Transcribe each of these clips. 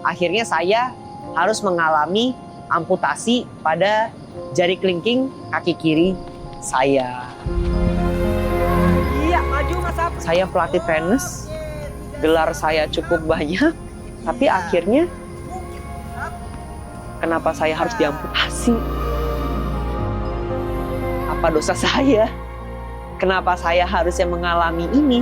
Akhirnya saya harus mengalami amputasi pada jari kelingking kaki kiri saya. Iya, maju Mas Apri. Saya pelatih tenis, gelar saya cukup banyak, tapi akhirnya kenapa saya harus diamputasi? Apa dosa saya? Kenapa saya harusnya mengalami ini?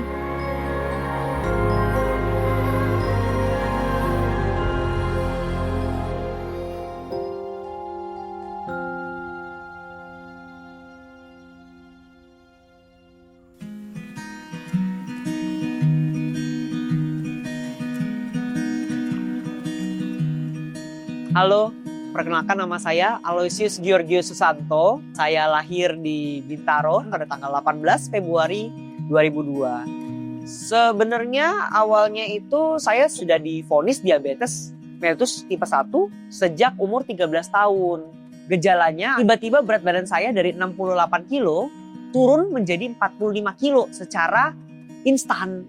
Halo, perkenalkan nama saya Aloysius Georgius Susanto. Saya lahir di Bintaro pada tanggal 18 Februari 2002. Sebenarnya awalnya itu saya sudah divonis diabetes mellitus tipe 1 sejak umur 13 tahun. Gejalanya tiba-tiba berat badan saya dari 68 kilo turun menjadi 45 kilo secara instan.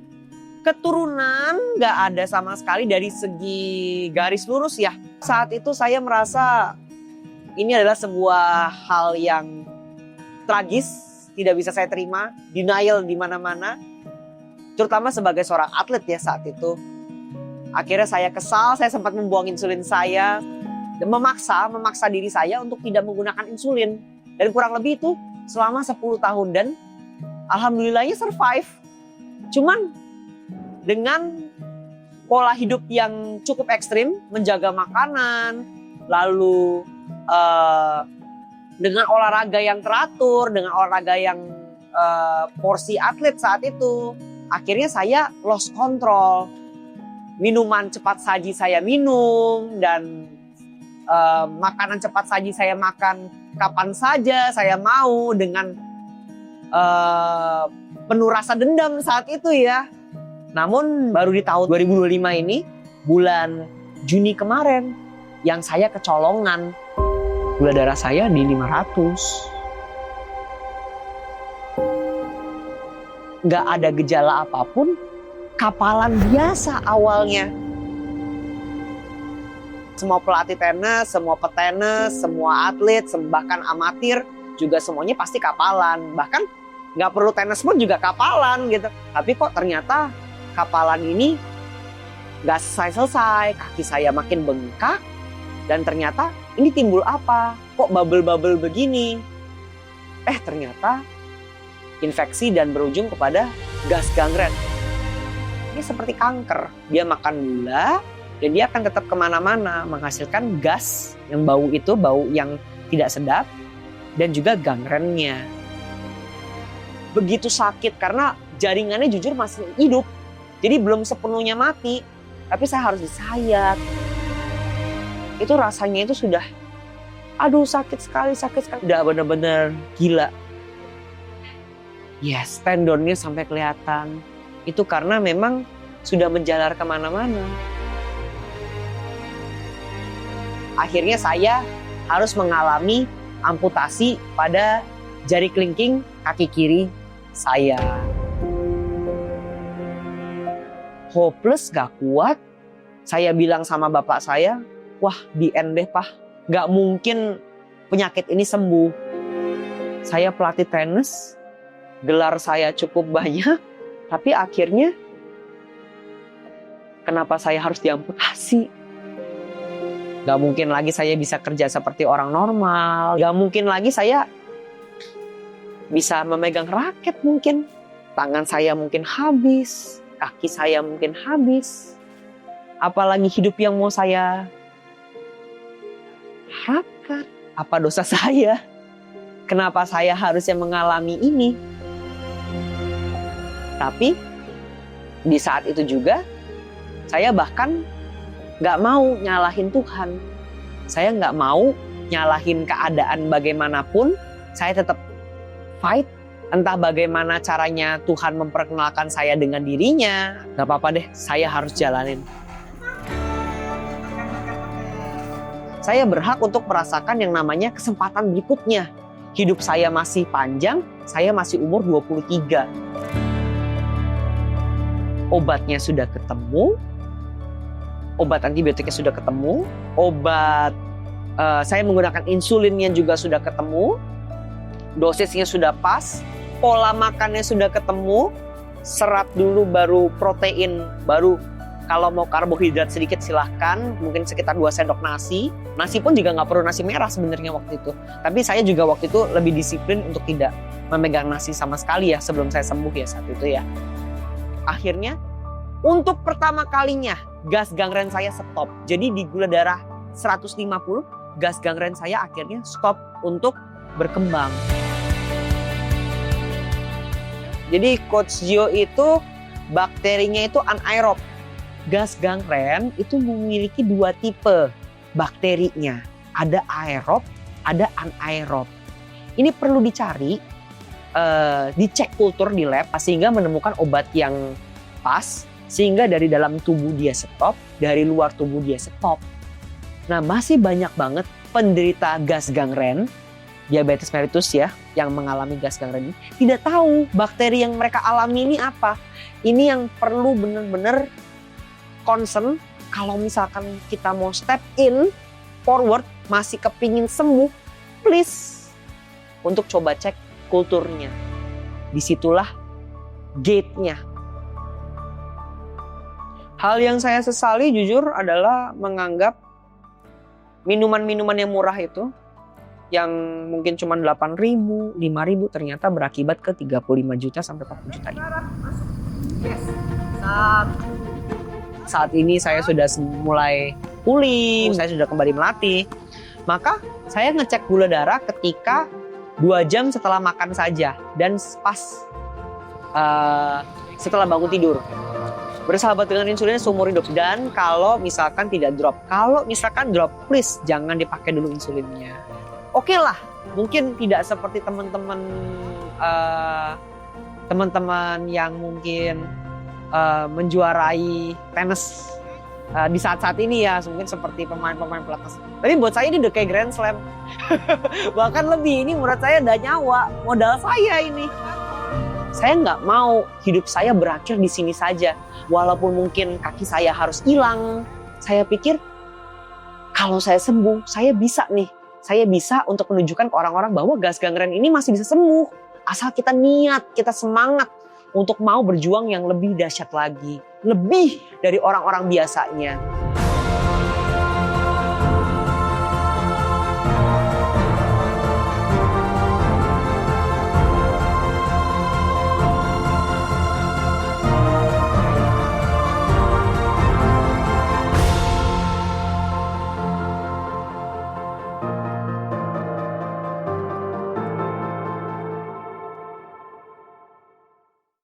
Keturunan nggak ada sama sekali dari segi garis lurus ya. Saat itu saya merasa ini adalah sebuah hal yang tragis, tidak bisa saya terima, denial di mana-mana. Terutama sebagai seorang atlet ya saat itu. Akhirnya saya kesal, saya sempat membuang insulin saya. Dan memaksa diri saya untuk tidak menggunakan insulin. Dan kurang lebih itu selama 10 tahun dan alhamdulillahnya survive. Cuman dengan pola hidup yang cukup ekstrim, menjaga makanan, lalu dengan olahraga yang teratur, dengan olahraga yang porsi atlet saat itu, akhirnya saya lost control. Minuman cepat saji saya minum dan makanan cepat saji saya makan kapan saja saya mau dengan penuh rasa dendam saat itu ya. Namun baru di tahun 2025 ini, bulan Juni kemarin, yang saya kecolongan, gula darah saya di 500. Nggak ada gejala apapun, kapalan biasa awalnya. Semua pelatih tenis, semua petenis, semua atlet, bahkan amatir, juga semuanya pasti kapalan. Bahkan nggak perlu tenis pun juga kapalan gitu. Tapi kok ternyata kapalan ini gak selesai-selesai, kaki saya makin bengkak, dan ternyata ini timbul apa? Kok bubble-bubble begini? Ternyata infeksi dan berujung kepada gas gangren. Ini seperti kanker, dia makan gula, dan dia akan tetap kemana-mana, menghasilkan gas yang bau itu, bau yang tidak sedap, dan juga gangrennya. Begitu sakit karena jaringannya jujur masih hidup. Jadi belum sepenuhnya mati, tapi saya harus disayat. Itu rasanya itu sudah, aduh sakit sekali. Udah benar-benar gila. Yes, tendonnya sampai kelihatan. Itu karena memang sudah menjalar kemana-mana. Akhirnya saya harus mengalami amputasi pada jari kelingking kaki kiri saya. Hopeless, gak kuat. Saya bilang sama bapak saya, wah di end deh Pak, gak mungkin penyakit ini sembuh. Saya pelatih tenis, gelar saya cukup banyak, tapi akhirnya kenapa saya harus diamputasi? Gak mungkin lagi saya bisa kerja seperti orang normal, gak mungkin lagi saya bisa memegang raket mungkin. Tangan saya mungkin habis. Kaki saya mungkin habis. Apalagi hidup yang mau saya harapkan. Apa dosa saya? Kenapa saya harusnya mengalami ini? Tapi di saat itu juga saya bahkan gak mau nyalahin Tuhan. Saya gak mau nyalahin keadaan bagaimanapun. Saya tetap fight. Entah bagaimana caranya Tuhan memperkenalkan saya dengan dirinya. Gak apa-apa deh, saya harus jalanin. Saya berhak untuk merasakan yang namanya kesempatan berikutnya. Hidup saya masih panjang, saya masih umur 23. Obatnya sudah ketemu, obat antibiotiknya sudah ketemu, saya menggunakan insulinnya juga sudah ketemu, dosisnya sudah pas, pola makannya sudah ketemu, serat dulu baru protein, baru kalau mau karbohidrat sedikit silahkan, mungkin sekitar 2 sendok nasi. Nasi pun juga nggak perlu nasi merah sebenarnya waktu itu. Tapi saya juga waktu itu lebih disiplin untuk tidak memegang nasi sama sekali ya sebelum saya sembuh ya saat itu ya. Akhirnya untuk pertama kalinya gas gangren saya stop. Jadi di gula darah 150, gas gangren saya akhirnya stop untuk berkembang. Jadi Coach Gio itu bakterinya itu anaerob. Gas gangren itu memiliki 2 tipe bakterinya. Ada aerob, ada anaerob. Ini perlu dicari, dicek kultur di lab sehingga menemukan obat yang pas. Sehingga dari dalam tubuh dia stop, dari luar tubuh dia stop. Nah masih banyak banget penderita gas gangren, diabetes mellitus ya, yang mengalami gas gangren ini tidak tahu bakteri yang mereka alami ini apa. Ini yang perlu benar-benar concern kalau misalkan kita mau step in, forward, masih kepingin sembuh, please untuk coba cek kulturnya. Disitulah gate-nya. Hal yang saya sesali jujur adalah menganggap minuman-minuman yang murah itu, yang mungkin cuma 8.000, 5.000 ternyata berakibat ke 35 juta sampai 40 juta. Yes. Saat ini saya sudah mulai pulih, saya sudah kembali melatih. Maka saya ngecek gula darah ketika 2 jam setelah makan saja dan pas setelah bangun tidur. Bersahabat dengan insulin seumur hidup, dan kalau misalkan tidak drop, kalau misalkan drop, please jangan dipakai dulu insulinnya. Oke lah, mungkin tidak seperti teman-teman yang mungkin menjuarai tenis di saat-saat ini ya, mungkin seperti pemain-pemain pelatnas. Tapi buat saya ini udah kayak Grand Slam. Bahkan lebih, ini menurut saya udah nyawa, modal saya ini. Saya nggak mau hidup saya berakhir di sini saja. Walaupun mungkin kaki saya harus hilang, saya pikir kalau saya sembuh, saya bisa nih. Saya bisa untuk menunjukkan ke orang-orang bahwa gas gangren ini masih bisa sembuh. Asal kita niat, kita semangat untuk mau berjuang yang lebih dahsyat lagi. Lebih dari orang-orang biasanya.